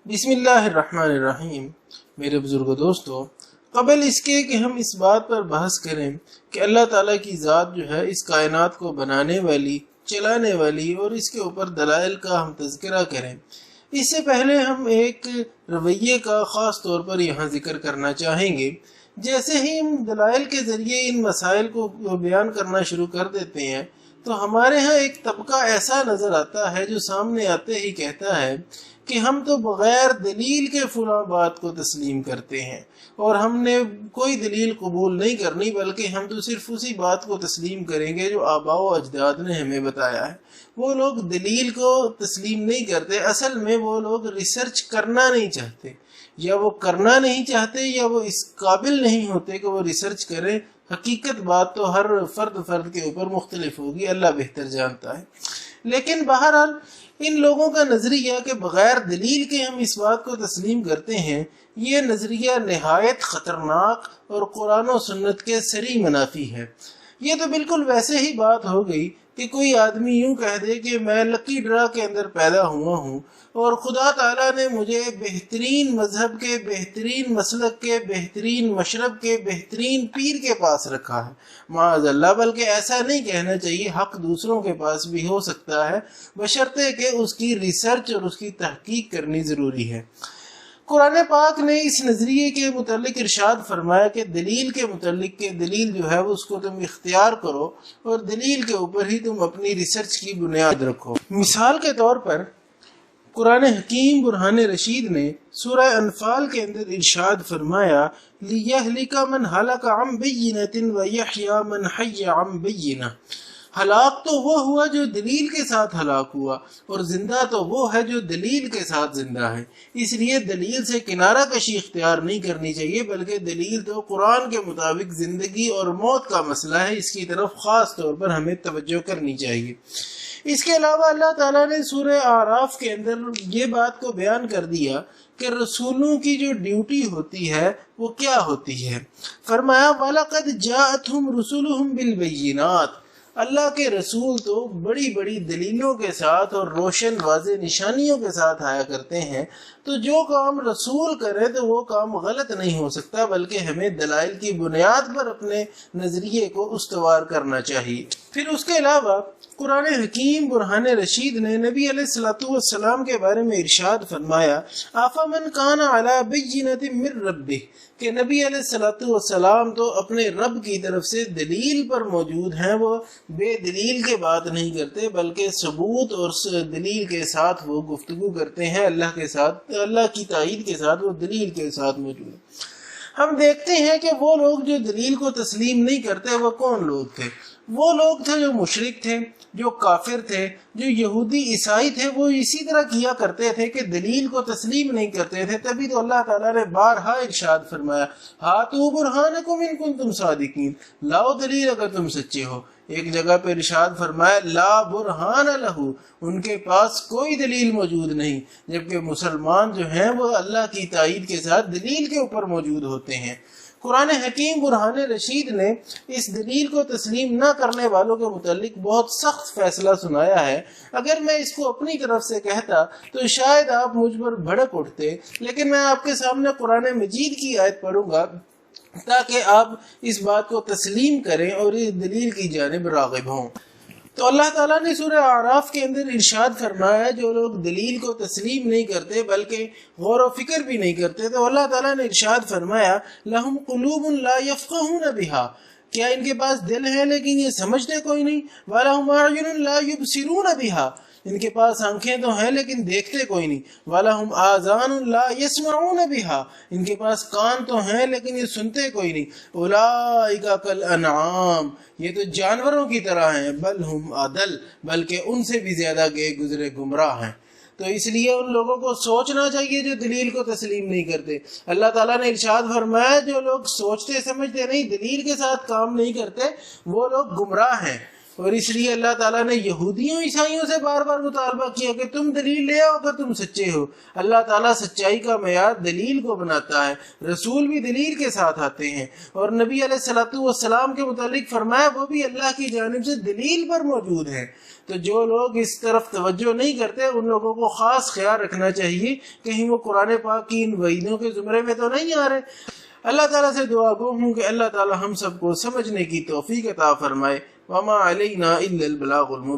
بسم اللہ الرحمن الرحیم۔ میرے بزرگ دوستو، قبل اس کے کہ ہم اس بات پر بحث کریں کہ اللہ تعالیٰ کی ذات جو ہے اس کائنات کو بنانے والی، چلانے والی اور اس کے اوپر دلائل کا ہم تذکرہ کریں، اس سے پہلے ہم ایک رویے کا خاص طور پر یہاں ذکر کرنا چاہیں گے۔ جیسے ہی ہم دلائل کے ذریعے ان مسائل کو بیان کرنا شروع کر دیتے ہیں تو ہمارے ہاں ایک طبقہ ایسا نظر آتا ہے جو سامنے آتے ہی کہتا ہے کہ ہم تو بغیر دلیل کے فلاں بات کو تسلیم کرتے ہیں اور ہم نے کوئی دلیل قبول نہیں کرنی، بلکہ ہم تو صرف اسی بات کو تسلیم کریں گے جو آباء و اجداد نے ہمیں بتایا ہے۔ وہ لوگ دلیل کو تسلیم نہیں کرتے، اصل میں وہ لوگ ریسرچ کرنا نہیں چاہتے، یا وہ کرنا نہیں چاہتے یا وہ اس قابل نہیں ہوتے کہ وہ ریسرچ کریں۔ حقیقت بات تو ہر فرد کے اوپر مختلف ہوگی، اللہ بہتر جانتا ہے۔ لیکن بہرحال ان لوگوں کا نظریہ کہ بغیر دلیل کے ہم اس بات کو تسلیم کرتے ہیں، یہ نظریہ نہایت خطرناک اور قرآن و سنت کے صریح منافی ہے۔ یہ تو بالکل ویسے ہی بات ہو گئی کہ کوئی آدمی یوں کہہ دے کہ میں لکی ڈرا کے اندر پیدا ہوا ہوں اور خدا تعالیٰ نے مجھے بہترین مذہب کے، بہترین مسلک کے، بہترین مشرب کے، بہترین پیر کے پاس رکھا ہے۔ معاذ اللہ، بلکہ ایسا نہیں کہنا چاہیے، حق دوسروں کے پاس بھی ہو سکتا ہے، بشرطے کہ اس کی ریسرچ اور اس کی تحقیق کرنی ضروری ہے۔ قرآن پاک نے اس نظریے کے متعلق ارشاد فرمایا کہ دلیل کے متعلق کہ دلیل جو ہے وہ اس کو تم اختیار کرو اور دلیل کے اوپر ہی تم اپنی ریسرچ کی بنیاد رکھو۔ مثال کے طور پر قرآن حکیم برہان رشید نے سورہ انفال کے اندر ارشاد فرمایا لِيَهْلِكَ مَنْ هَلَكَ عَنْ بَيِّنَةٍ وَيَحْيَى مَنْ حَيَّ عَنْ بَيِّنَةٍ۔ ہلاک تو وہ ہوا جو دلیل کے ساتھ ہلاک ہوا، اور زندہ تو وہ ہے جو دلیل کے ساتھ زندہ ہے۔ اس لیے دلیل سے کنارہ کشی اختیار نہیں کرنی چاہیے، بلکہ دلیل تو قرآن کے مطابق زندگی اور موت کا مسئلہ ہے، اس کی طرف خاص طور پر ہمیں توجہ کرنی چاہیے۔ اس کے علاوہ اللہ تعالیٰ نے سورہ اعراف کے اندر یہ بات کو بیان کر دیا کہ رسولوں کی جو ڈیوٹی ہوتی ہے وہ کیا ہوتی ہے۔ فرمایا وَلَقَدْ جَاءَتْهُمْ رُسُلُهُمْ بِالْبَيِّنَاتِ۔ اللہ کے رسول تو بڑی بڑی دلیلوں کے ساتھ اور روشن واضح نشانیوں کے ساتھ آیا کرتے ہیں، تو جو کام رسول کرے تو وہ کام غلط نہیں ہو سکتا، بلکہ ہمیں دلائل کی بنیاد پر اپنے نظریے کو استوار کرنا چاہیے۔ پھر اس کے علاوہ قرآن حکیم برہان رشید نے نبی علیہ الصلوۃ والسلام کے بارے میں ارشاد فرمایا آفمن کان علی بینۃ من ربہ، کہ نبی علیہ الصلوۃ والسلام تو اپنے رب کی طرف سے دلیل پر موجود ہیں، وہ بے دلیل کے بات نہیں کرتے بلکہ ثبوت اور دلیل کے ساتھ وہ گفتگو کرتے ہیں، اللہ کے ساتھ، اللہ کی تائید کے ساتھ وہ دلیل کے ساتھ موجود ہیں۔ ہم دیکھتے ہیں کہ وہ لوگ جو دلیل کو تسلیم نہیں کرتے وہ کون لوگ تھے؟ وہ لوگ تھے جو مشرک تھے، جو کافر تھے، جو یہودی عیسائی تھے، وہ اسی طرح کیا کرتے تھے کہ دلیل کو تسلیم نہیں کرتے تھے۔ تبھی تو اللہ تعالیٰ نے بارہا ارشاد فرمایا ہاتوا برہانکم ان کنتم صادقین، لاؤ دلیل اگر تم سچے ہو۔ ایک جگہ پہ ارشاد فرمایا لا برہان لہ، ان کے پاس کوئی دلیل موجود نہیں، جبکہ مسلمان جو ہیں وہ اللہ کی تائید کے ساتھ دلیل کے اوپر موجود ہوتے ہیں۔ قرآن حکیم برہان رشید نے اس دلیل کو تسلیم نہ کرنے والوں کے متعلق بہت سخت فیصلہ سنایا ہے۔ اگر میں اس کو اپنی طرف سے کہتا تو شاید آپ مجھ پر بھڑک اٹھتے، لیکن میں آپ کے سامنے قرآن مجید کی آیت پڑھوں گا تاکہ آپ اس بات کو تسلیم کریں اور اس دلیل کی جانب راغب ہوں۔ تو اللہ تعالیٰ نے سورہ اعراف کے اندر ارشاد فرمایا جو لوگ دلیل کو تسلیم نہیں کرتے بلکہ غور و فکر بھی نہیں کرتے، تو اللہ تعالیٰ نے ارشاد فرمایا لَهُمْ قُلُوبٌ لَا يَفْقَهُونَ بِهَا، کیا ان کے پاس دل ہے لیکن یہ سمجھتے کوئی نہیں، وَلَهُمْ أَعْيُنٌ لَا يُبْصِرُونَ بِهَا، ان کے پاس آنکھیں تو ہیں لیکن دیکھتے کوئی نہیں، وَلَهُمْ آذَانٌ لَا يَسْمَعُونَ بِهَا، ان کے پاس کان تو ہیں لیکن یہ سنتے کوئی نہیں، أُولَٰئِكَ كَالْأَنْعَامِ، یہ تو جانوروں کی طرح ہیں، بل ہم اضل، بلکہ ان سے بھی زیادہ گئے گزرے گمراہ ہیں۔ تو اس لیے ان لوگوں کو سوچنا چاہیے جو دلیل کو تسلیم نہیں کرتے۔ اللہ تعالیٰ نے ارشاد فرمایا جو لوگ سوچتے سمجھتے نہیں، دلیل کے ساتھ کام نہیں کرتے، وہ لوگ گمراہ ہیں۔ اور اس لیے اللہ تعالیٰ نے یہودیوں عیسائیوں سے بار بار مطالبہ کیا کہ تم دلیل لے آؤ اگر تم سچے ہو۔ اللہ تعالیٰ سچائی کا معیار دلیل کو بناتا ہے، رسول بھی دلیل کے ساتھ آتے ہیں، اور نبی علیہ الصلوۃ والسلام کے متعلق فرمایا وہ بھی اللہ کی جانب سے دلیل پر موجود ہیں۔ تو جو لوگ اس طرف توجہ نہیں کرتے ان لوگوں کو خاص خیال رکھنا چاہیے کہیں وہ قرآن پاک کی ان وعیدوں کے زمرے میں تو نہیں آ رہے۔ اللہ تعالیٰ سے دعا گو ہوں کہ اللہ تعالیٰ ہم سب کو سمجھنے کی توفیق عطا فرمائے۔ وما علینا الا البلاغ المبین۔